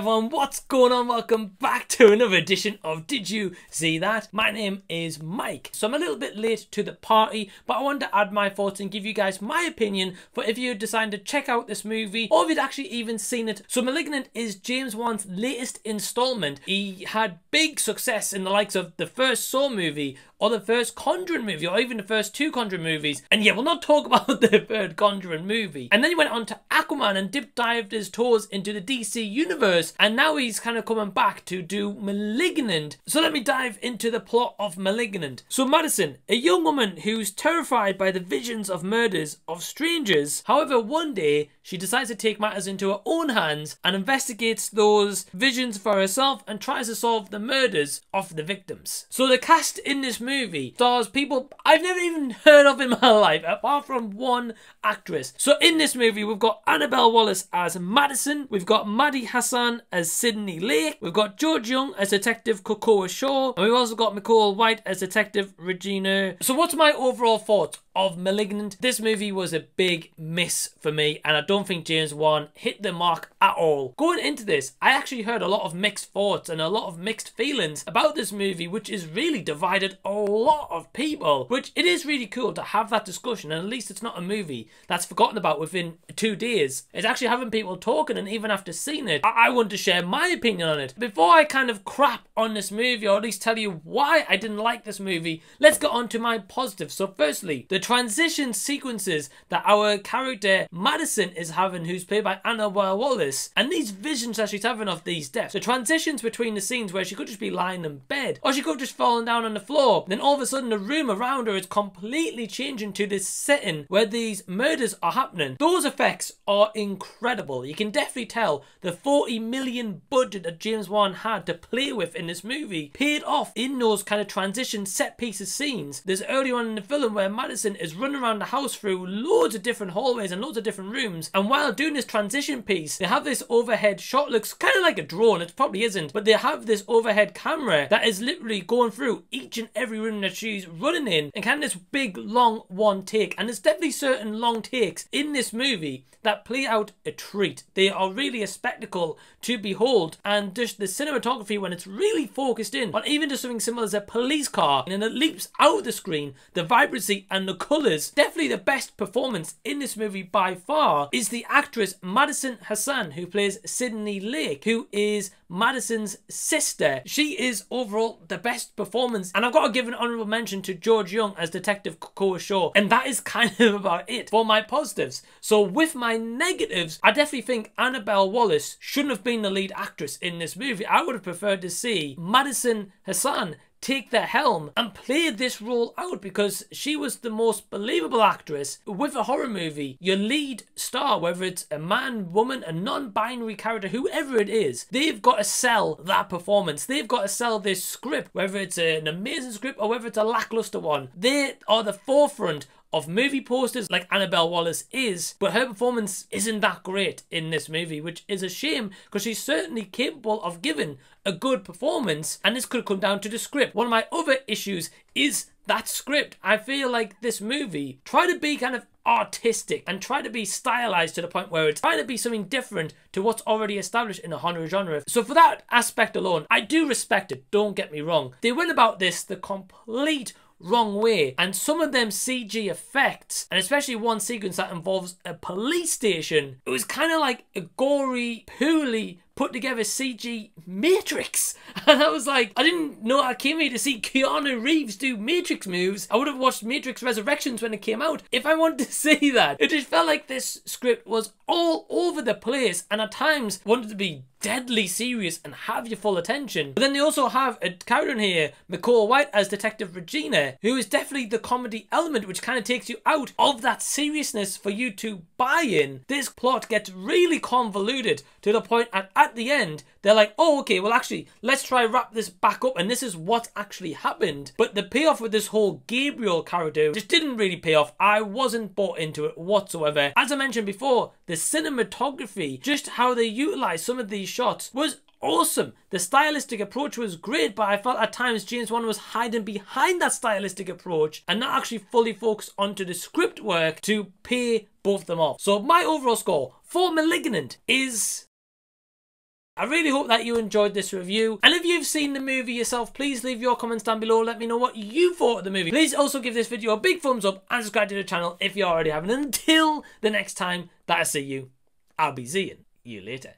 everyone, what's going on? Welcome back to another edition of Did You See That? My name is Mike. So I'm a little bit late to the party, but I wanted to add my thoughts and give you guys my opinion for if you decide to check out this movie or if you'd actually even seen it. So Malignant is James Wan's latest installment. He had big success in the likes of the first Saw movie or the first Conjuring movie or even the first two Conjuring movies. And yeah, we'll not talk about the third Conjuring movie. And then he went on to Aquaman and dived his toes into the DC universe, and now he's kind of coming back to do Malignant. So let me dive into the plot of Malignant. So Madison, a young woman who's terrified by the visions of murders of strangers. However, one day she decides to take matters into her own hands and investigates those visions for herself and tries to solve the murders of the victims. So the cast in this movie stars people I've never even heard of in my life apart from one actress. So in this movie we've got Annabelle Wallis as Madison, we've got Maddie Hasson as Sydney Lake, we've got George Young as Detective Cocoa Shaw, and we've also got Michole White as Detective Regina. So what's my overall thoughts of Malignant? This movie was a big miss for me, and I don't think James Wan hit the mark at all. Going into this, I actually heard a lot of mixed thoughts and a lot of mixed feelings about this movie, which is really divided a lot of people, which it is really cool to have that discussion, and at least it's not a movie that's forgotten about within 2 days. It's actually having people talking, and even after seeing it, I want to share my opinion on it. Before I kind of crap on this movie, or at least tell you why I didn't like this movie, let's get on to my positives. So firstly, the transition sequences that our character Madison is having, who's played by Annabelle Wallis, and these visions that she's having of these deaths. The transitions between the scenes where she could just be lying in bed, or she could have just fallen down on the floor, then all of a sudden the room around her is completely changing to this setting where these murders are happening. Those effects are incredible. You can definitely tell the 40 million budget that James Wan had to play with in this movie paid off in those kind of transition set pieces scenes. There's early on in the film where Madison is running around the house through loads of different hallways and loads of different rooms, and while doing this transition piece they have this overhead shot, looks kind of like a drone, it probably isn't, but they have this overhead camera that is literally going through each and every room that she's running in, and kind of this big long one take. And there's definitely certain long takes in this movie that play out a treat. They are really a spectacle to behold, and just the cinematography when it's really focused in on even just something simple as a police car and it leaps out of the screen, the vibrancy and the colours. Definitely the best performance in this movie by far is the actress Maddie Hasson, who plays Sydney Lake, who is Madison's sister. She is overall the best performance, and I've got to give an honourable mention to George Young as Detective Cocoa Shaw, and that is kind of about it for my positives. So with my negatives, I definitely think Annabelle Wallis shouldn't have been the lead actress in this movie. I would have preferred to see Maddie Hasson take the helm and play this role out, because she was the most believable actress. With a horror movie, your lead star, whether it's a man, woman, a non-binary character, whoever it is, they've got to sell that performance. They've got to sell this script, whether it's an amazing script or whether it's a lackluster one. They are the forefront of movie posters like Annabelle Wallis is, but her performance isn't that great in this movie, which is a shame because she's certainly capable of giving a good performance, and this could come down to the script. One of my other issues is that script. I feel like this movie tried to be kind of artistic and try to be stylized to the point where it's trying to be something different to what's already established in the horror genre. So for that aspect alone, I do respect it, don't get me wrong. They went about this the complete wrong way, and some of them CG effects, and especially one sequence that involves a police station, it was kind of like a gory, poorly put together CG Matrix. And I was like, I didn't know I came here to see Keanu Reeves do Matrix moves. I would have watched Matrix Resurrections when it came out if I wanted to see that. It just felt like this script was all over the place, and at times wanted to be deadly serious and have your full attention. But then they also have a character in here, Michole White as Detective Regina, who is definitely the comedy element, which kind of takes you out of that seriousness for you to buy in. This plot gets really convoluted to the point at the end they're like, oh okay, well actually let's try wrap this back up and this is what actually happened. But the payoff with this whole Gabriel character just didn't really pay off. I wasn't bought into it whatsoever. As I mentioned before, the cinematography, just how they utilized some of these shots was awesome. The stylistic approach was great, but I felt at times James Wan was hiding behind that stylistic approach and not actually fully focused onto the script work to pay both of them off. So my overall score for Malignant is I really hope that you enjoyed this review. And if you've seen the movie yourself, please leave your comments down below. Let me know what you thought of the movie. Please also give this video a big thumbs up and subscribe to the channel if you already haven't. Until the next time that I see you, I'll be seeing you later.